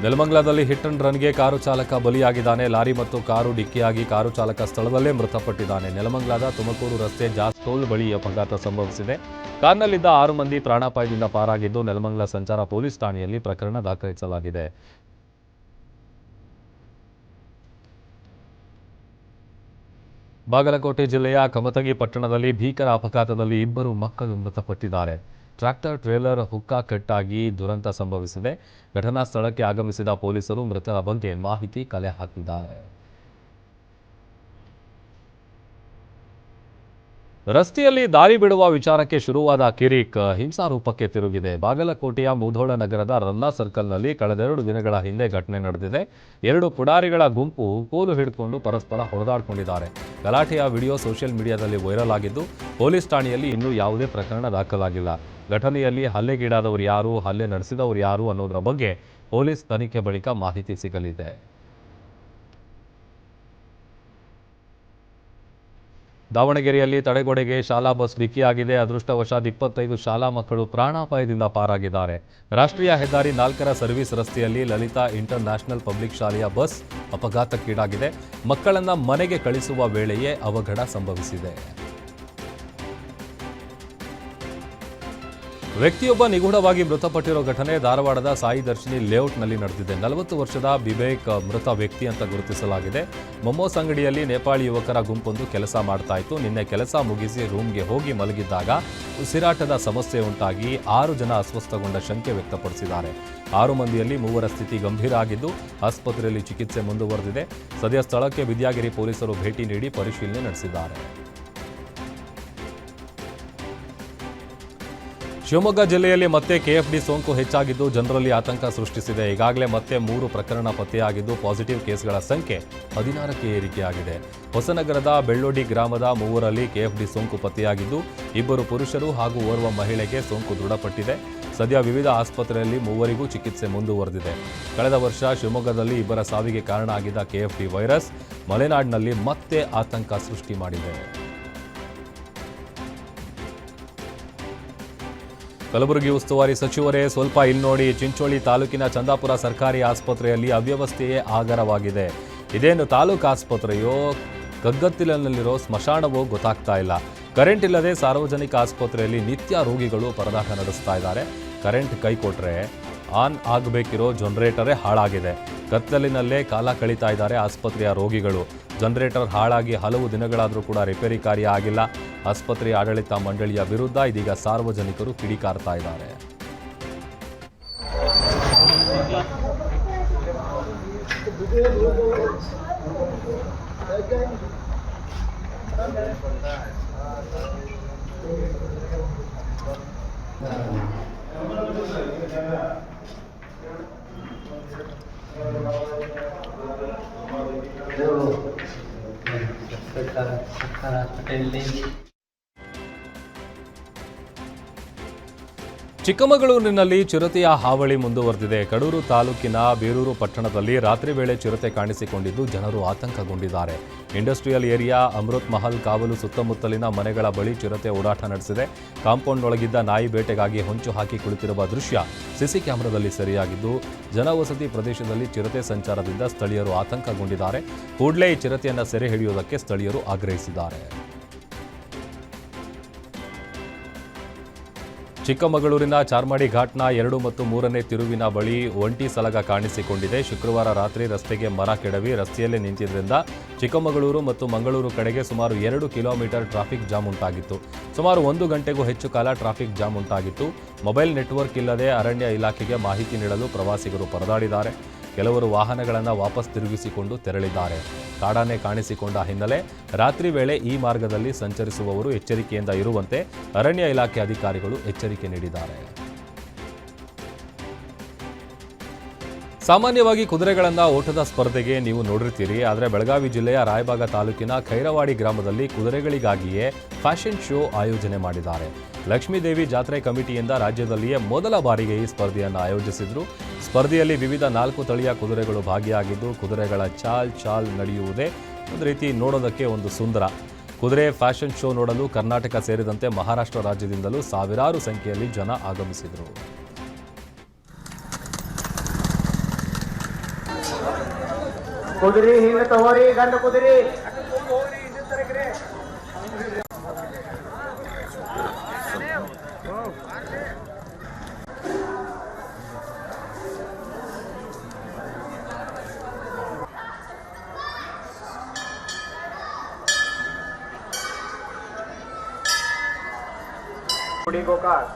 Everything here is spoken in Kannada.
ನೆಲಮಂಗಲದಲ್ಲಿ ಹಿಟ್ ಅಂಡ್ ರನ್ಗೆ ಕಾರು ಚಾಲಕ ಬಲಿಯಾಗಿದ್ದಾನೆ. ಲಾರಿ ಮತ್ತು ಕಾರು ಡಿಕ್ಕಿಯಾಗಿ ಕಾರು ಚಾಲಕ ಸ್ಥಳದಲ್ಲೇ ಮೃತಪಟ್ಟಿದ್ದಾನೆ. ನೆಲಮಂಗಲದ ತುಮಕೂರು ರಸ್ತೆ ಜಾಸ್ಟೋಲ್ ಬಳಿ ಅಪಘಾತ ಸಂಭವಿಸಿದೆ. ಕಾರ್ನಲ್ಲಿದ್ದ 6 ಮಂದಿ ಪ್ರಾಣಾಪಾಯದಿಂದ ಪಾರಾಗಿದ್ದು, ನೆಲಮಂಗಲ ಸಂಚಾರ ಪೊಲೀಸ್ ಠಾಣೆಯಲ್ಲಿ ಪ್ರಕರಣ ದಾಖಲಿಸಲಾಗಿದೆ. ಬಾಗಲಕೋಟೆ ಜಿಲ್ಲೆಯ ಕಮತಗಿ ಪಟ್ಟಣದಲ್ಲಿ ಭೀಕರ ಅಪಘಾತದಲ್ಲಿ 2 ಮಕ್ಕಳು ಮೃತಪಟ್ಟಿದ್ದಾರೆ. ಟ್ರ್ಯಾಕ್ಟರ್ ಟ್ರೇಲರ್ ಹುಕ್ಕಾ ಕಟ್ಟಾಗಿ ದುರಂತ ಸಂಭವಿಸಿದೆ. ಘಟನಾ ಸ್ಥಳಕ್ಕೆ ಆಗಮಿಸಿದ ಪೊಲೀಸರು ಮೃತರ ಬಗ್ಗೆ ಮಾಹಿತಿ ಕಲೆ ಹಾಕಿದ್ದಾರೆ. ರಸ್ತೆಯಲ್ಲಿ ದಾರಿ ಬಿಡುವ ವಿಚಾರಕ್ಕೆ ಶುರುವಾದ ಕಿರಿಕ್ ಹಿಂಸಾರೂಪಕ್ಕೆ ತಿರುಗಿದೆ. ಬಾಗಲಕೋಟೆಯ ಮುಧೋಳ ನಗರದ ರನ್ನಾ ಸರ್ಕಲ್ನಲ್ಲಿ ಕಳೆದ 2 ದಿನಗಳ ಹಿಂದೆ ಘಟನೆ ನಡೆದಿದೆ. 2 ಪುಡಾರಿಗಳ ಗುಂಪು ಕೋಲು ಹಿಡಿದುಕೊಂಡು ಪರಸ್ಪರ ಹೊಡೆದಾಡಿಕೊಂಡಿದ್ದಾರೆ. ಗಲಾಟೆಯ ವಿಡಿಯೋ ಸೋಷಿಯಲ್ ಮೀಡಿಯಾದಲ್ಲಿ ವೈರಲ್ ಆಗಿದ್ದು, ಪೊಲೀಸ್ ಠಾಣೆಯಲ್ಲಿ ಇನ್ನೂ ಯಾವುದೇ ಪ್ರಕರಣ ದಾಖಲಾಗಿಲ್ಲ. ಘಟನೆಯಲ್ಲಿ ಹಲ್ಲೆಗೀಡಾದವರು ಯಾರು, ಹಲ್ಲೆ ನಡೆಸಿದವರು ಯಾರು ಅನ್ನೋದರ ಬಗ್ಗೆ ಪೊಲೀಸ್ ತನಿಖೆ ಬಳಿಕ ಮಾಹಿತಿ ಸಿಗಲಿದೆ. ದಾವಣಗೆರೆಯಲ್ಲಿ ತಡೆಗೋಡೆಗೆ ಶಾಲಾ ಬಸ್ ಡಿಕ್ಕಿಯಾಗಿದೆ. ಅದೃಷ್ಟವಶಾತ್ 25 ಶಾಲಾ ಮಕ್ಕಳು ಪ್ರಾಣಾಪಾಯದಿಂದ ಪಾರಾಗಿದ್ದಾರೆ. ರಾಷ್ಟ್ರೀಯ ಹೆದ್ದಾರಿ 4ರ ಸರ್ವಿಸ್ ರಸ್ತೆಯಲ್ಲಿ ಲಲಿತಾ ಇಂಟರ್ ನ್ಯಾಷನಲ್ ಪಬ್ಲಿಕ್ ಶಾಲೆಯ ಬಸ್ ಅಪಘಾತಕ್ಕೀಡಾಗಿದೆ. ಮಕ್ಕಳನ್ನ ಮನೆಗೆ ಕಳಿಸುವ ವೇಳೆಯೇ ಅವಘಡ ಸಂಭವಿಸಿದೆ. ವ್ಯಕ್ತಿಯೊಬ್ಬ ನಿಗೂಢವಾಗಿ ಮೃತಪಟ್ಟಿರೋ ಘಟನೆ ಧಾರವಾಡದ ಸಾಯಿ ದರ್ಶಿನಿ ಲೇಔಟ್ನಲ್ಲಿ ನಡೆದಿದೆ. 40 ವರ್ಷದ ಬಿಬೇಕ್ ಮೃತ ವ್ಯಕ್ತಿ ಅಂತ ಗುರುತಿಸಲಾಗಿದೆ. ಮೊಮೋಸ್ ಅಂಗಡಿಯಲ್ಲಿ ನೇಪಾಳಿ ಯುವಕರ ಗುಂಪೊಂದು ಕೆಲಸ ಮಾಡ್ತಾ ಇತ್ತು. ನಿನ್ನೆ ಕೆಲಸ ಮುಗಿಸಿ ರೂಮ್ಗೆ ಹೋಗಿ ಮಲಗಿದ್ದಾಗ ಉಸಿರಾಟದ ಸಮಸ್ಯೆ ಉಂಟಾಗಿ 6 ಜನ ಅಸ್ವಸ್ಥಗೊಂಡ ಶಂಕೆ ವ್ಯಕ್ತಪಡಿಸಿದ್ದಾರೆ. 6 ಮಂದಿಯಲ್ಲಿ 3ರ ಸ್ಥಿತಿ ಗಂಭೀರ ಆಗಿದ್ದು, ಆಸ್ಪತ್ರೆಯಲ್ಲಿ ಚಿಕಿತ್ಸೆ ಮುಂದುವರೆದಿದೆ. ಸದ್ಯ ಸ್ಥಳಕ್ಕೆ ವಿದ್ಯಾಗಿರಿ ಪೊಲೀಸರು ಭೇಟಿ ನೀಡಿ ಪರಿಶೀಲನೆ ನಡೆಸಿದ್ದಾರೆ. ಶಿವಮೊಗ್ಗ ಜಿಲ್ಲೆಯಲ್ಲಿ ಮತ್ತೆ ಕೆಎಫ್ಡಿ ಸೋಂಕು ಹೆಚ್ಚಾಗಿದ್ದು ಜನರಲ್ಲಿ ಆತಂಕ ಸೃಷ್ಟಿಸಿದೆ. ಈಗಾಗಲೇ ಮತ್ತೆ 3 ಪ್ರಕರಣ ಪತ್ತೆಯಾಗಿದ್ದು, ಪಾಸಿಟಿವ್ ಕೇಸ್ಗಳ ಸಂಖ್ಯೆ 16ಕ್ಕೆ ಏರಿಕೆಯಾಗಿದೆ. ಹೊಸನಗರದ ಬೆಳ್ಳೋಡಿ ಗ್ರಾಮದ 3ರಲ್ಲಿ ಕೆಎಫ್ಡಿ ಸೋಂಕು ಪತ್ತೆಯಾಗಿದ್ದು, 2 ಪುರುಷರು ಹಾಗೂ ಓರ್ವ ಮಹಿಳೆಗೆ ಸೋಂಕು ದೃಢಪಟ್ಟಿದೆ. ಸದ್ಯ ವಿವಿಧ ಆಸ್ಪತ್ರೆಯಲ್ಲಿ 3ವರಿಗೂ ಚಿಕಿತ್ಸೆ ಮುಂದುವರೆದಿದೆ. ಕಳೆದ ವರ್ಷ ಶಿವಮೊಗ್ಗದಲ್ಲಿ 2 ಸಾವಿಗೆ ಕಾರಣ ಆಗಿದ್ದ ಕೆಎಫ್ಡಿ ವೈರಸ್ ಮಲೆನಾಡಿನಲ್ಲಿ ಮತ್ತೆ ಆತಂಕ ಸೃಷ್ಟಿ ಮಾಡಿದೆ. ಕಲಬುರಗಿ ಉಸ್ತುವಾರಿ ಸಚಿವರೇ ಸ್ವಲ್ಪ ಇಲ್ನೋಡಿ. ಚಿಂಚೋಳಿ ತಾಲೂಕಿನ ಚಂದಾಪುರ ಸರ್ಕಾರಿ ಆಸ್ಪತ್ರೆಯಲ್ಲಿ ಅವ್ಯವಸ್ಥೆಯೇ ಆಗರವಾಗಿದೆ. ಇದೇನು ತಾಲೂಕು ಆಸ್ಪತ್ರೆಯೋ ಕಗ್ಗತ್ತಿಲಿನಲ್ಲಿರೋ ಸ್ಮಶಾನವೋ ಗೊತ್ತಾಗ್ತಾ ಇಲ್ಲ. ಕರೆಂಟ್ ಇಲ್ಲದೆ ಸಾರ್ವಜನಿಕ ಆಸ್ಪತ್ರೆಯಲ್ಲಿ ನಿತ್ಯ ರೋಗಿಗಳು ಪರದಾಟ ನಡೆಸ್ತಾ ಇದ್ದಾರೆ. ಕರೆಂಟ್ ಕೈ ಕೊಟ್ರೆ ಆನ್ ಆಗಬೇಕಿರೋ ಜನರೇಟರೇ ಹಾಳಾಗಿದೆ. ಕತ್ತಲಿನಲ್ಲೇ ಕಾಲ ಕಳೀತಾ ಇದ್ದಾರೆ ಆಸ್ಪತ್ರೆಯ ರೋಗಿಗಳು. ಜನರೇಟರ್ ಹಾಳಾಗಿ ಹಲವು ದಿನಗಳಾದರೂ ಕೂಡ ರಿಪೇರಿ ಕಾರ್ಯ ಆಗಿಲ್ಲ. ಆಸ್ಪತ್ರೆಯ ಆಡಳಿತ ಮಂಡಳಿಯ ವಿರುದ್ಧ ಇದೀಗ ಸಾರ್ವಜನಿಕರು ಕಿಡಿಕಾರ್ತಾ ಇದ್ದಾರೆ. ಚಿಕ್ಕಮಗಳೂರಿನಲ್ಲಿ ಚಿರತೆಯ ಹಾವಳಿ ಮುಂದುವರೆದಿದೆ. ಕಡೂರು ತಾಲೂಕಿನ ಬೀರೂರು ಪಟ್ಟಣದಲ್ಲಿ ರಾತ್ರಿ ವೇಳೆ ಚಿರತೆ ಕಾಣಿಸಿಕೊಂಡಿದ್ದು ಜನರು ಆತಂಕಗೊಂಡಿದ್ದಾರೆ. ಇಂಡಸ್ಟ್ರಿಯಲ್ ಏರಿಯಾ ಅಮೃತ್ ಮಹಲ್ ಕಾವಲು ಸುತ್ತಮುತ್ತಲಿನ ಮನೆಗಳ ಬಳಿ ಚಿರತೆ ಓಡಾಟ ನಡೆಸಿದೆ. ಕಾಂಪೌಂಡ್ನೊಳಗಿದ್ದ ನಾಯಿ ಬೇಟೆಗಾಗಿ ಹೊಂಚು ಹಾಕಿ ಕುಳಿತಿರುವ ದೃಶ್ಯ ಸಿಸಿ ಕ್ಯಾಮೆರಾದಲ್ಲಿ ಸೆರೆಯಾಗಿದ್ದು, ಜನವಸತಿ ಪ್ರದೇಶದಲ್ಲಿ ಚಿರತೆ ಸಂಚಾರದಿಂದ ಸ್ಥಳೀಯರು ಆತಂಕಗೊಂಡಿದ್ದಾರೆ. ಕೂಡಲೇ ಈ ಚಿರತೆಯನ್ನು ಸೆರೆ ಹಿಡಿಯುವುದಕ್ಕೆ ಸ್ಥಳೀಯರು ಆಗ್ರಹಿಸಿದ್ದಾರೆ. ಚಿಕ್ಕಮಗಳೂರಿನ ಚಾರ್ಮಾಡಿ ಘಾಟ್ನ 2 ಮತ್ತು 3ನೇ ತಿರುವಿನ ಬಳಿ ಒಂಟಿ ಸಲಗ ಕಾಣಿಸಿಕೊಂಡಿದೆ. ಶುಕ್ರವಾರ ರಾತ್ರಿ ರಸ್ತೆಗೆ ಮರ ಕೆಡವಿ ರಸ್ತೆಯಲ್ಲೇ ನಿಂತಿದ್ದರಿಂದ ಚಿಕ್ಕಮಗಳೂರು ಮತ್ತು ಮಂಗಳೂರು ಕಡೆಗೆ ಸುಮಾರು 2 ಕಿಲೋಮೀಟರ್ ಟ್ರಾಫಿಕ್ ಜಾಮ್ ಉಂಟಾಗಿತ್ತು. ಸುಮಾರು 1 ಗಂಟೆಗೂ ಹೆಚ್ಚು ಕಾಲ ಟ್ರಾಫಿಕ್ ಜಾಮ್ ಉಂಟಾಗಿತ್ತು. ಮೊಬೈಲ್ ನೆಟ್ವರ್ಕ್ ಇಲ್ಲದೆ ಅರಣ್ಯ ಇಲಾಖೆಗೆ ಮಾಹಿತಿ ನೀಡಲು ಪ್ರವಾಸಿಗರು ಪರದಾಡಿದ್ದಾರೆ. ಕೆಲವರು ವಾಹನಗಳನ್ನು ವಾಪಸ್ ತಿರುಗಿಸಿಕೊಂಡು ತೆರಳಿದ್ದಾರೆ. ಕಾಡಾನೆ ಕಾಣಿಸಿಕೊಂಡ ಹಿನ್ನೆಲೆ ರಾತ್ರಿ ವೇಳೆ ಈ ಮಾರ್ಗದಲ್ಲಿ ಸಂಚರಿಸುವವರು ಎಚ್ಚರಿಕೆಯಿಂದ ಇರುವಂತೆ ಅರಣ್ಯ ಇಲಾಖೆ ಅಧಿಕಾರಿಗಳು ಎಚ್ಚರಿಕೆ ನೀಡಿದ್ದಾರೆ. ಸಾಮಾನ್ಯವಾಗಿ ಕುದುರೆಗಳನ್ನು ಓಟದ ಸ್ಪರ್ಧೆಗೆ ನೀವು ನೋಡಿರ್ತೀರಿ. ಆದರೆ ಬೆಳಗಾವಿ ಜಿಲ್ಲೆಯ ರಾಯಬಾಗ ತಾಲೂಕಿನ ಖೈರವಾಡಿ ಗ್ರಾಮದಲ್ಲಿ ಕುದುರೆಗಳಿಗಾಗಿಯೇ ಫ್ಯಾಷನ್ ಶೋ ಆಯೋಜನೆ ಮಾಡಿದ್ದಾರೆ. ಲಕ್ಷ್ಮೀದೇವಿ ಜಾತ್ರೆ ಕಮಿಟಿಯಿಂದ ರಾಜ್ಯದಲ್ಲಿಯೇ ಮೊದಲ ಬಾರಿಗೆ ಈ ಸ್ಪರ್ಧೆಯನ್ನು ಆಯೋಜಿಸಿದ್ರು. ಸ್ಪರ್ಧೆಯಲ್ಲಿ ವಿವಿಧ 4 ತಳಿಯ ಕುದುರೆಗಳು ಭಾಗಿಯಾಗಿದ್ದು, ಕುದುರೆಗಳ ಚಾಲ್ ನಡೆಯುವುದೇ ಒಂದು ರೀತಿ ನೋಡೋದಕ್ಕೆ ಒಂದು ಸುಂದರ. ಕುದುರೆ ಫ್ಯಾಷನ್ ಶೋ ನೋಡಲು ಕರ್ನಾಟಕ ಸೇರಿದಂತೆ ಮಹಾರಾಷ್ಟ್ರ ರಾಜ್ಯದಿಂದಲೂ ಸಾವಿರಾರು ಸಂಖ್ಯೆಯಲ್ಲಿ ಜನ ಆಗಮಿಸಿದರು. ಕುದುರಿ ಹಿಂಗ ತಗೋರಿ ಗಂಡ ಕುದುರಿ ಗೋಕಾಕ್